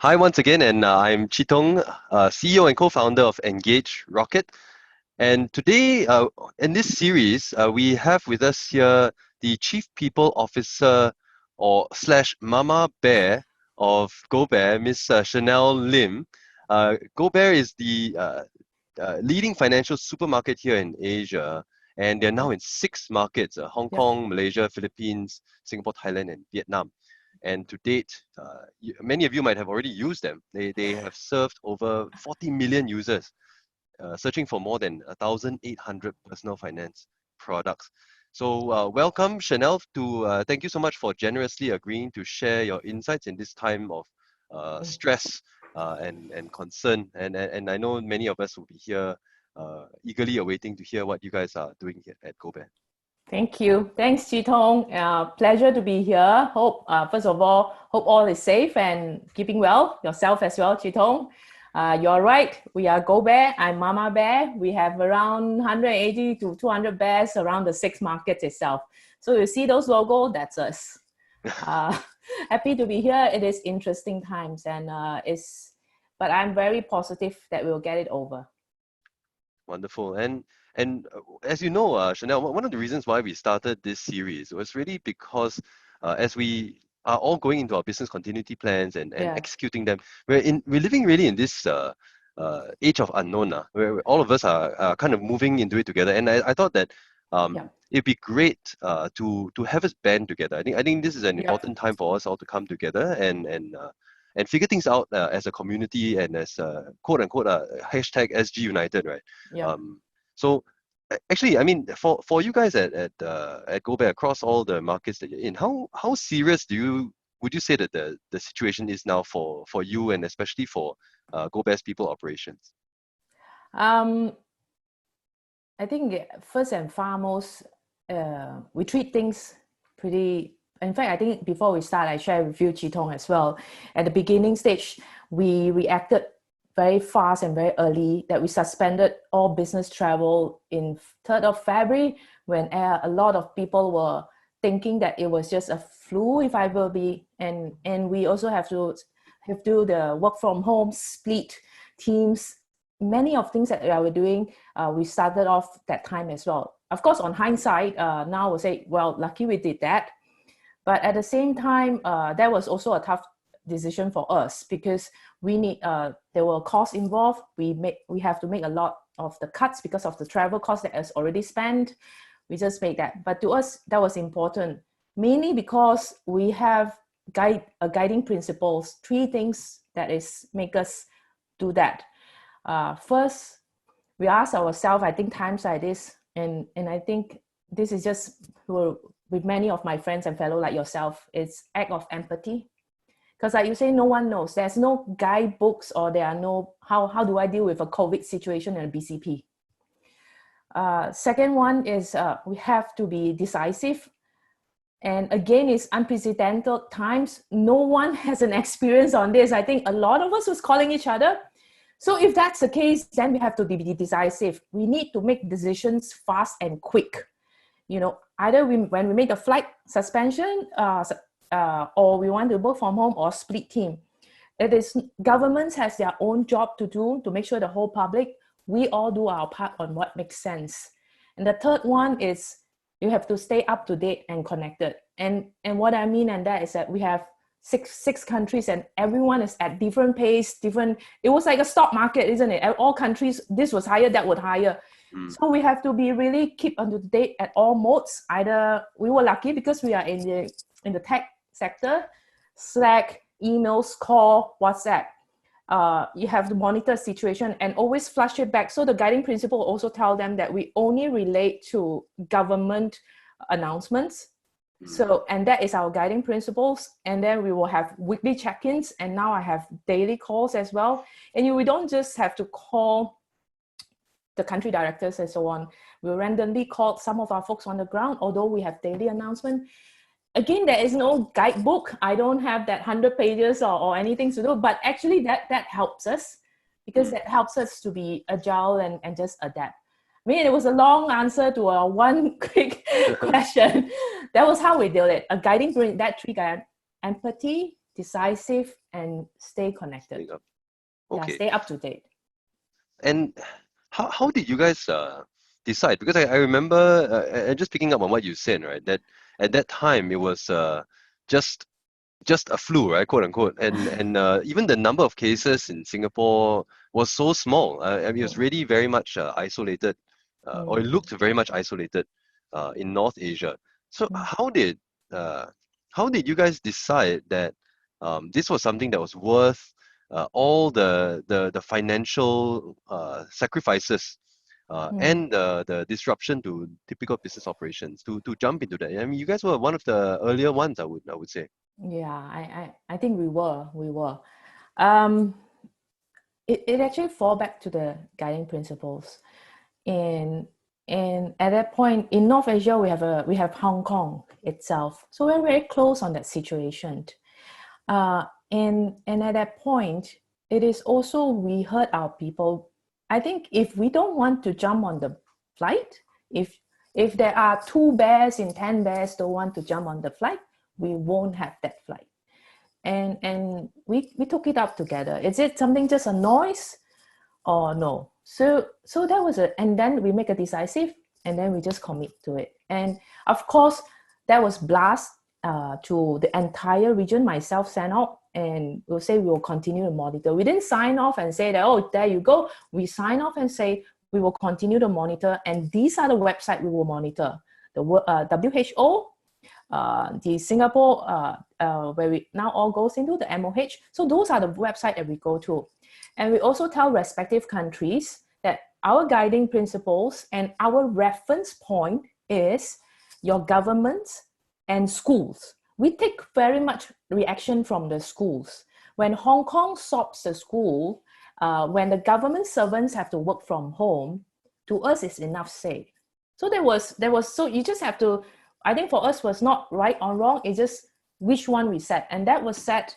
Hi once again, and I'm Chitong, CEO and co-founder of Engage Rocket. And today, in this series, we have with us here the Chief People Officer or slash Mama Bear of GoBear, Miss Chanel Lim. GoBear is the leading financial supermarket here in Asia, and they're now in 6 markets: Hong Yep. Kong, Malaysia, Philippines, Singapore, Thailand, and Vietnam. And to date, many of you might have already used them. They have served over 40 million users, searching for more than 1,800 personal finance products. So welcome, Chanel, to thank you so much for generously agreeing to share your insights in this time of stress and concern. And I know many of us will be here eagerly awaiting to hear what you guys are doing here at GoBear. Thank you. Thanks, Chitong. Pleasure to be here. Hope, first of all, hope all is safe and keeping well. Yourself as well, Chitong. You're right. We are GoBear. I'm Mama Bear. We have around 180 to 200 bears around the 6 markets itself. So you see those logos, that's us. Happy to be here. It is interesting times, and but I'm very positive that we'll get it over. Wonderful. And as you know, Chanel, one of the reasons why we started this series was really because as we are all going into our business continuity plans and Yeah. executing them, we're living really in this age of unknown, where all of us are kind of moving into it together. And I thought that Yeah. it'd be great to have us band together. I think this is an Yeah. important time for us all to come together and figure things out as a community and as quote unquote hashtag SG United, right? Yeah. So actually, I mean, for you guys at GoBear across all the markets that you're in, how serious would you say that the situation is now for you and especially for GoBear's people operations? I think first and foremost, we treat things pretty. In fact, I think before we start, I share with you, Chitong, as well. At the beginning stage, we reacted very fast and very early that we suspended all business travel in 3rd of February when a lot of people were thinking that it was just a flu, if I will be, and we also have to do the work from home, split teams, many of things that we're doing. We started off that time as well. Of course, on hindsight, now we'll say, well, lucky we did that. But at the same time, that was also a tough decision for us because we need there were costs involved. We have to make a lot of the cuts because of the travel cost that is already spent. We just made that. But to us, that was important, mainly because we have guiding principles, 3 things that is make us do that. First, we ask ourselves, I think times like this, and I think this is just with many of my friends and fellow like yourself, it's act of empathy. Because like you say, no one knows. There's no guidebooks or there are no, how do I deal with a COVID situation and a BCP? Second one is we have to be decisive. And again, it's unprecedented times. No one has an experience on this. I think a lot of us was calling each other. So if that's the case, then we have to be decisive. We need to make decisions fast and quick. Either when we make a flight suspension or we want to work from home or split team. It is governments has their own job to do to make sure the whole public, we all do our part on what makes sense. And the third one is you have to stay up to date and connected. And what I mean and that is that we have six countries and everyone is at different pace, it was like a stock market, isn't it? All countries, this was higher, that would higher. So we have to be really keep up to date at all modes. Either we were lucky because we are in the tech sector, Slack, emails, call, WhatsApp. You have to monitor situation and always flush it back. So the guiding principle also tell them that we only relate to government announcements. So, and that is our guiding principles. And then we will have weekly check-ins. And now I have daily calls as well. And we don't just have to call the country directors and so on. We randomly call some of our folks on the ground, although we have daily announcement. Again, there is no guidebook. I don't have that 100 pages or anything to do, but actually that helps us because that helps us to be agile and just adapt. I mean, it was a long answer to a one quick question. That was how we did it. A guiding principle, that three guide: empathy, decisive, and stay connected. Staying up. Yeah, Okay. stay up to date. And how did you guys decide? Because I remember, and just picking up on what you said, right? That at that time it was just just a flu, right, quote unquote, and even the number of cases in Singapore was so small. I mean, it was really very much isolated, or it Mm, looked very much isolated in North Asia. So mm, uh, how did you guys decide that this was something that was worth all the financial sacrifices mm. and the disruption to typical business operations to jump into that? I mean, you guys were one of the earlier ones, I would say. Yeah, I think we were. Um, it actually fall back to the guiding principles. And at that point in North Asia, we have Hong Kong itself, so we're very close on that situation. And at that point, it is also we heard our people. I think if we don't want to jump on the flight, if there are 2 bears in 10 bears don't want to jump on the flight, we won't have that flight. And we took it up together. Is it something just a noise or no? So that was it. And then we make a decisive, and then we just commit to it. And of course, that was blast to the entire region. Myself sent out, and we'll say we will continue to monitor. We didn't sign off and say that, oh, there you go. We sign off and say we will continue to monitor, and these are the website we will monitor: the WHO, the Singapore, where we now all goes into the MOH. So those are the website that we go to. And we also tell respective countries that our guiding principles and our reference point is your governments and schools. We take very much reaction from the schools. When Hong Kong stops the school, when the government servants have to work from home, to us it's enough said. So there was so you just have to, I think for us was not right or wrong, it's just which one we set. And that was set,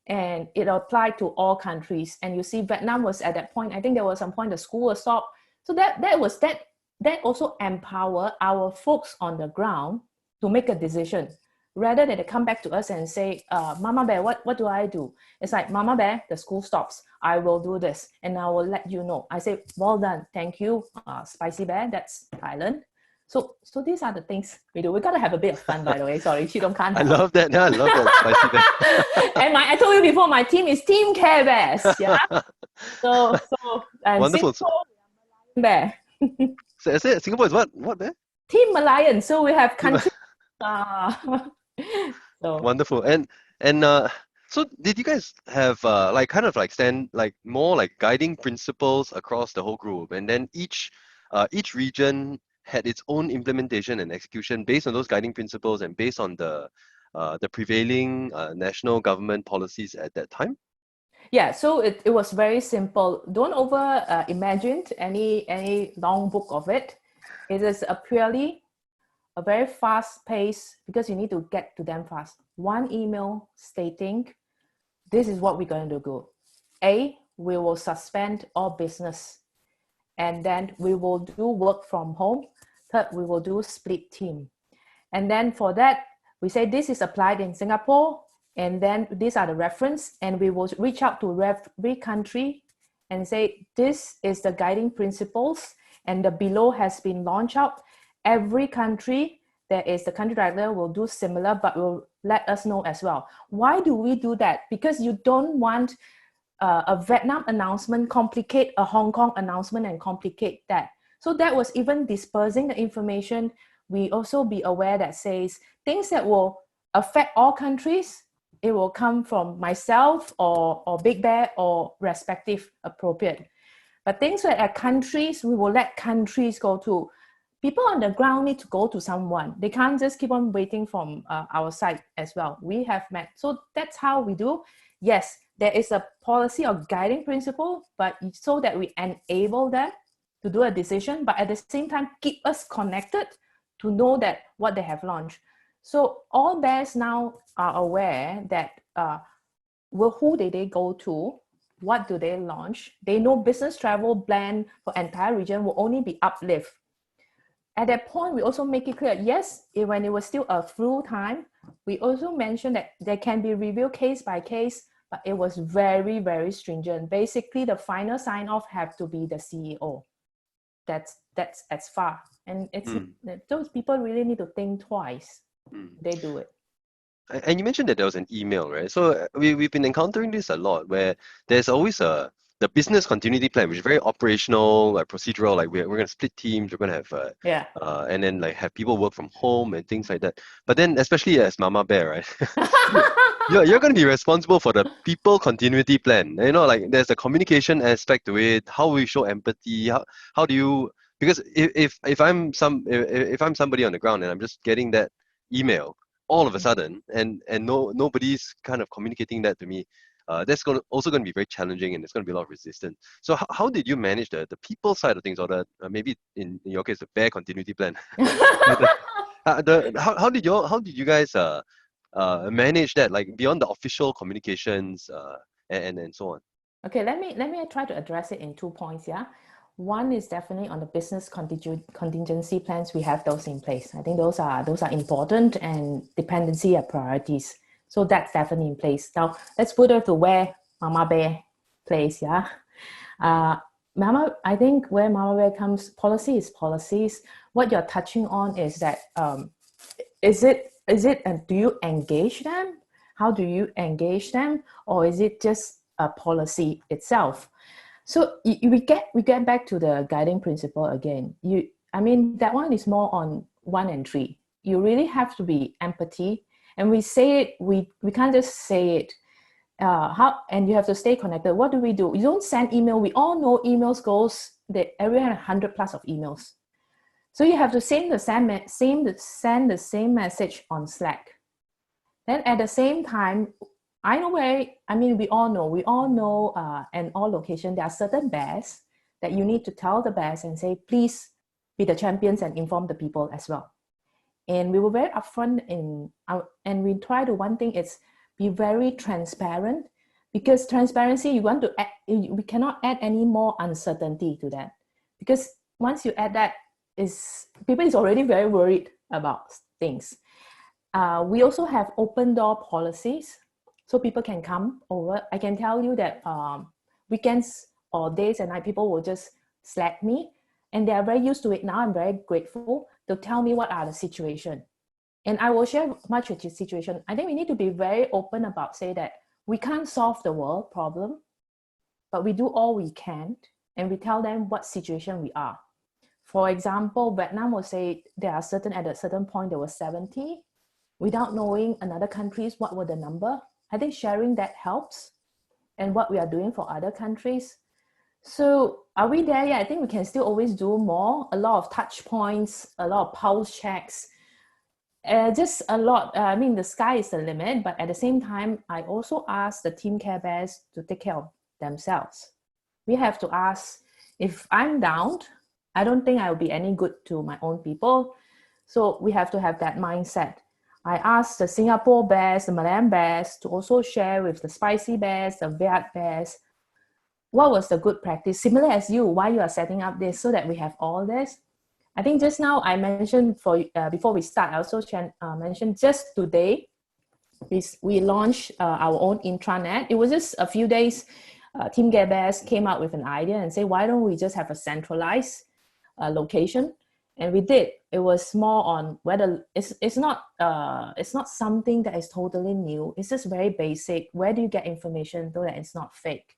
and it applied to all countries. And you see Vietnam was at that point, I think there was some point the school was stopped. So that also empower our folks on the ground to make a decision, rather than they come back to us and say, Mama Bear, what do I do? It's like, Mama Bear, the school stops, I will do this and I will let you know. I say, well done, thank you, Spicy Bear, that's Thailand. So these are the things we do. We gotta have a bit of fun, by the way. Sorry, Chidong can't I help. love that. Yeah, I love that spicy bear. And I told you before, my team is Team Care Bears. Yeah. So and Wonderful. Singapore Bear. So I said Singapore is what? What bear? Team Malayan. So we have country. Uh, so Wonderful. And so did you guys have like kind of like stand like more like guiding principles across the whole group, and then each region had its own implementation and execution based on those guiding principles and based on the prevailing national government policies at that time? yeah, so it was very simple. Don't over imagine any long book of it. It is a purely a very fast pace, because you need to get to them fast. One email stating, this is what we're going to do. A, we will suspend all business, and then we will do work from home. Third, we will do split team. And then for that, we say this is applied in Singapore, and then these are the reference, and we will reach out to every country and say, this is the guiding principles, and the below has been launched out. Every country, there is the country director will do similar, but will let us know as well. Why do we do that? Because you don't want a Vietnam announcement complicate a Hong Kong announcement and complicate that. So that was even dispersing the information. We also be aware that says things that will affect all countries, it will come from myself or Big Bear or respective appropriate. But things that are countries, we will let countries go to. People on the ground need to go to someone. They can't just keep on waiting from our side as well. We have met. So that's how we do. Yes, there is a policy or guiding principle, but so that we enable them to do a decision, but at the same time, keep us connected to know that what they have launched. So all bears now are aware that who did they go to, what do they launch. They know business travel plan for entire region will only be uplift. At that point, we also make it clear, yes, when it was still a flu time, we also mentioned that there can be review case by case, but it was very, very stringent. Basically, the final sign-off have to be the CEO. That's as far. And it's those people really need to think twice. They do it. And you mentioned that there was an email, right? So we've been encountering this a lot where there's always the business continuity plan, which is very operational, like procedural, like we're going to split teams, we're going to have and then like have people work from home and things like that. But then especially as Mama Bear, right? You're going to be responsible for the people continuity plan. You know, like there's a communication aspect to it, how we show empathy, how do you, because if I'm somebody on the ground and I'm just getting that email all of a sudden and nobody's kind of communicating that to me, that's also going to be very challenging, and there's going to be a lot of resistance. So how did you manage the people side of things, or the maybe in your case the bear continuity plan? How did you guys manage that, like beyond the official communications and so on? Okay, let me try to address it in 2 points. Yeah, one is definitely on the business contingency plans. We have those in place. I think those are important, and dependency are priorities. So that's definitely in place. Now let's put it to where Mama Bear plays. Yeah, I think where Mama Bear comes, policy is policies. What you're touching on is that is it do you engage them? How do you engage them, or is it just a policy itself? So we get back to the guiding principle again. That one is more on 1 and 3. You really have to be empathy, and we say it. We can't just say it. And you have to stay connected. What do? You don't send email. We all know emails goes that everyone 100 plus of emails. So you have to send the same message on Slack. Then at the same time, we all know, in all locations, there are certain bears that you need to tell the bears and say, please be the champions and inform the people as well. And we were very upfront and we try to, one thing is be very transparent, because transparency, we cannot add any more uncertainty to that. Because once you add that, people is already very worried about things. We also have open door policies, so people can come over. I can tell you that weekends or days and night, people will just Slack me, and they are very used to it now. I'm very grateful to tell me what are the situation, and I will share much of the situation. I think we need to be very open about, say that we can't solve the world problem, but we do all we can, and we tell them what situation we are. For example, Vietnam will say at a certain point there was 70. Without knowing another countries, what were the number? I think sharing that helps, and what we are doing for other countries. So are we there? Yeah, I think we can still always do more. A lot of touch points, a lot of pulse checks, just a lot. The sky is the limit, but at the same time, I also ask the Team Care Bears to take care of themselves. We have to ask, if I'm down, I don't think I will be any good to my own people. So we have to have that mindset. I asked the Singapore bears, the Malayan bears to also share with the spicy bears, the Viet bears, what was the good practice, similar as you, why you are setting up this, so that we have all this. I think just now I mentioned before we start, I also mentioned just today, we launched our own intranet. It was just a few days, Team Get Bears came out with an idea and say, why don't we just have a centralized location? And we did. It was more on whether it's not something that is totally new. It's just very basic. Where do you get information so that it's not fake?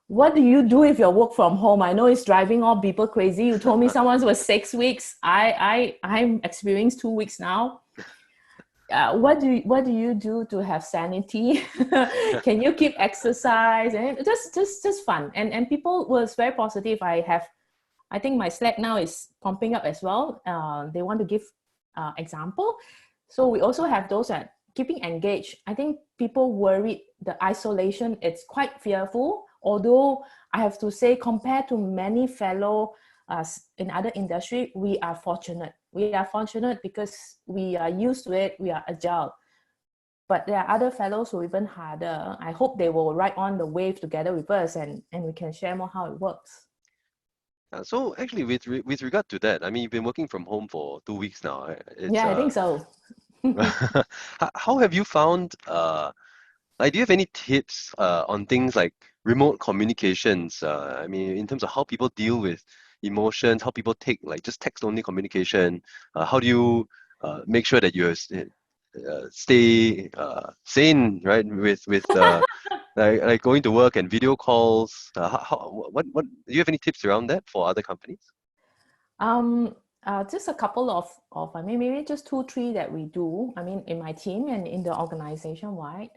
What do you do if you work from home? I know it's driving all people crazy. You told me someone was 6 weeks. I'm experiencing 2 weeks now. What do you do to have sanity? Can you keep exercise? And just fun. And people was very positive. I think my Slack now is pumping up as well. They want to give example. So we also have those that keeping engaged. I think people worried the isolation. It's quite fearful. Although I have to say, compared to many fellow in other industry, we are fortunate. We are fortunate because we are used to it. We are agile. but there are other fellows who are even harder. I hope they will ride on the wave together with us, and we can share more how it works. So actually, with regard to that, I mean, you've been working from home for 2 weeks now. Right? It's Yeah, I think so. how have you found like, do you have any tips on things like remote communications? I mean, in terms of how people deal with emotions, how people take like just text-only communication. How do you make sure that you stay sane, right? With like going to work and video calls. What do you have any tips around that for other companies? Um, just a couple of I mean, maybe just 2, 3 that we do. I mean, in my team and in the organization wide.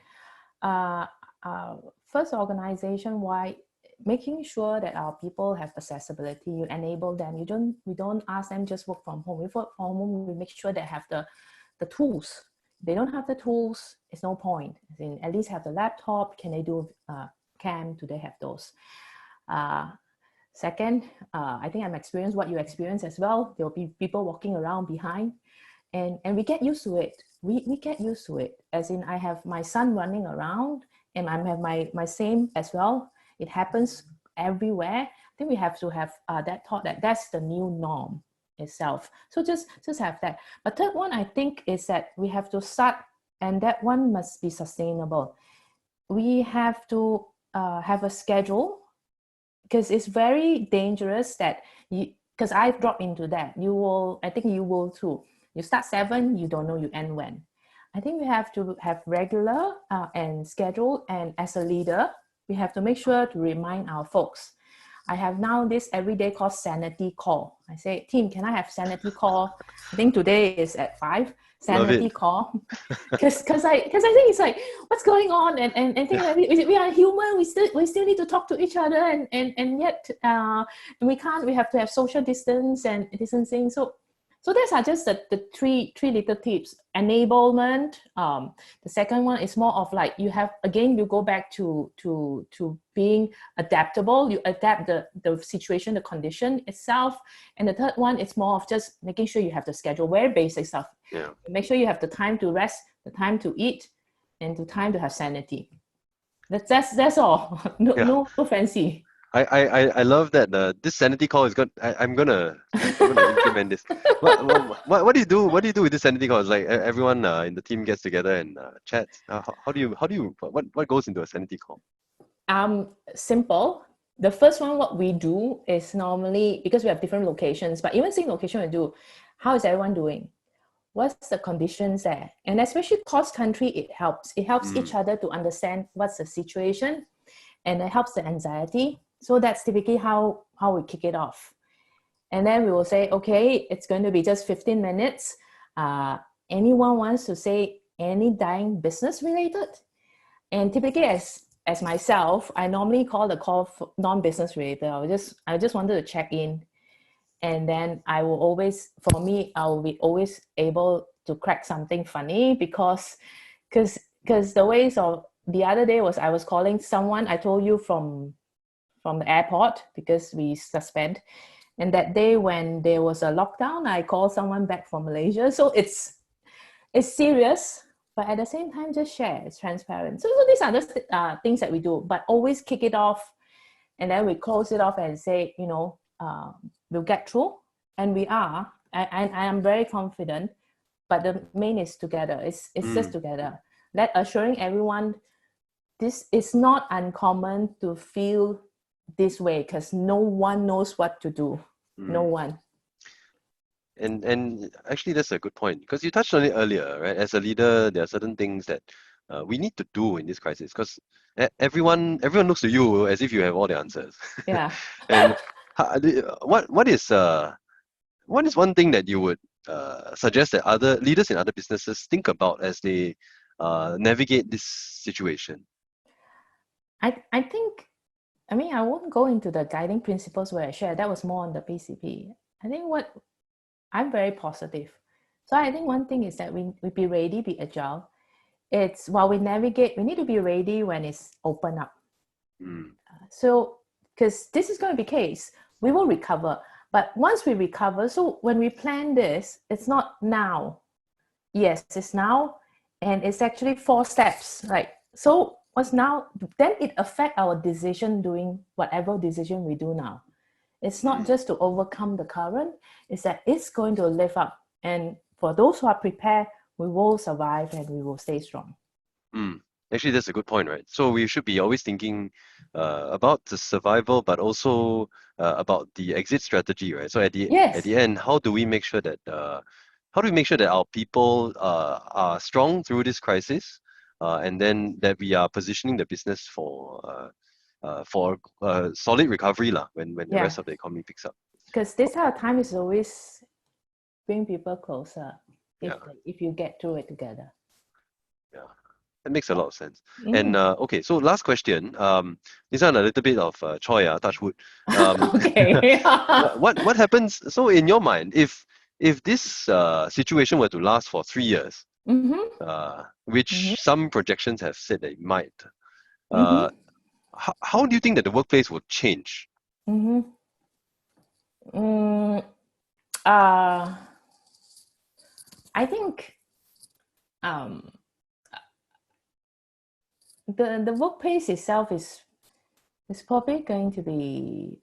Uh, First, organization wide, making sure that our people have accessibility. You enable them. We don't ask them just work from home. We work from home. We make sure they have the tools. If they don't have the tools, it's no point. At least have the laptop. Can they do cam? Do they have those? Second, I think I'm experienced what you experience as well. There will be people walking around behind, and we get used to it. We get used to it. As in, I have my son running around, and I have my same as well. It happens everywhere. I think we have to have that thought that that's the new norm itself. So just have that. But third one, I think, is that we have to start, and that one must be sustainable. We have to have a schedule, because it's very dangerous that because I've dropped into that. I think you will too. You start 7, you don't know you end when. I think we have to have regular and schedule, and as a leader, we have to make sure to remind our folks. I have now this everyday called sanity call. I say, team, can I have sanity call? I think today is at 5, sanity call. Because I think it's like, what's going on? And think that we are human. We still need to talk to each other, and yet we have to have social distance and distancing. So these are just the three little tips. Enablement. The second one is more of like you go back to being adaptable. You adapt the situation, the condition itself. And the third one is more of just making sure you have the schedule, very basic stuff. Yeah. Make sure you have the time to rest, the time to eat, and the time to have sanity. That's all. No fancy. I love that this sanity call is I'm gonna implement this. What do you do? What do you do with this sanity call? It's like everyone in the team gets together and chats. How do you what goes into a sanity call? Simple. The first one, what we do is normally, because we have different locations, but even same location we do, how is everyone doing? What's the conditions there? And especially cross country, it helps. It helps each other to understand what's the situation, and it helps the anxiety. So that's typically how we kick it off. And then we will say, okay, it's going to be just 15 minutes. Anyone wants to say any dying business related? And typically as myself, I normally call the call for non-business related. I just wanted to check in. And then I will be always able to crack something funny because the ways of the other day was I was calling someone I told you from the airport because we suspend. And that day when there was a lockdown, I called someone back from Malaysia. So it's serious, but at the same time, just share. It's transparent. So these are the things that we do, but always kick it off. And then we close it off and say, we'll get through. And we are. I am very confident, but the main is together. It's just together. Assuring everyone, this is not uncommon to feel this way because no one knows what to do. No one. And actually, that's a good point because you touched on it earlier, right? As a leader, there are certain things that we need to do in this crisis because everyone looks to you as if you have all the answers. Yeah. And what is one thing that you would suggest that other leaders in other businesses think about as they navigate this situation? I think, I won't go into the guiding principles where I share. That was more on the PCP. I think I'm very positive. So I think one thing is that we be ready, be agile. It's while we navigate, we need to be ready when it's open up. So, because this is going to be case, we will recover. But once we recover, so when we plan this, it's not now. Yes, it's now. and it's actually 4 steps, right? So what's now, then it affect our decision doing whatever decision we do now. It's not just to overcome the current, it's that it's going to live up. And for those who are prepared, we will survive and we will stay strong. Actually, that's a good point, right? So we should be always thinking about the survival, but also about the exit strategy, right? So at the Yes. end, how do we make sure that our people are strong through this crisis, and then that we are positioning the business for solid recovery lah, when the rest of the economy picks up. Because this kind of time is always bring people closer if you get through it together. Yeah. That makes a lot of sense. And okay, so last question. This one a little bit of Choi, touch wood. Okay. What happens? So in your mind, if this situation were to last for 3 years, which some projections have said that it might, how do you think that the workplace will change? I think the workplace itself is probably going to be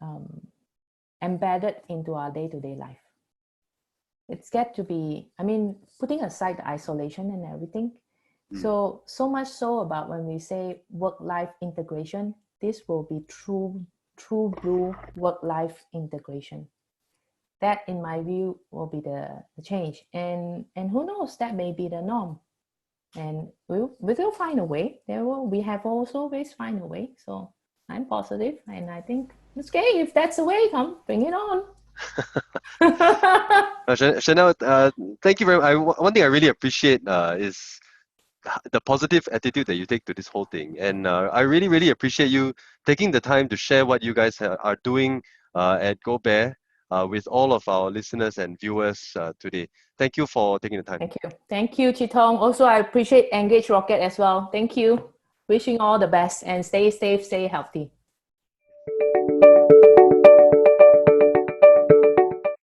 embedded into our day-to-day life. It's got to be, I mean, putting aside the isolation and everything. So much so about when we say work-life integration, this will be true blue work-life integration. That, in my view, will be the change. And who knows, that may be the norm. And we will find a way. We have also always find a way. So I'm positive, and I think it's okay if that's the way. Come, bring it on. Chanel, thank you very much. One thing I really appreciate is the positive attitude that you take to this whole thing, and I really, really appreciate you taking the time to share what you guys are doing at GoBear with all of our listeners and viewers today. Thank you for taking the time. Thank you, Chitong. Also, I appreciate Engage Rocket as well. Thank you. Wishing all the best and stay safe, stay healthy.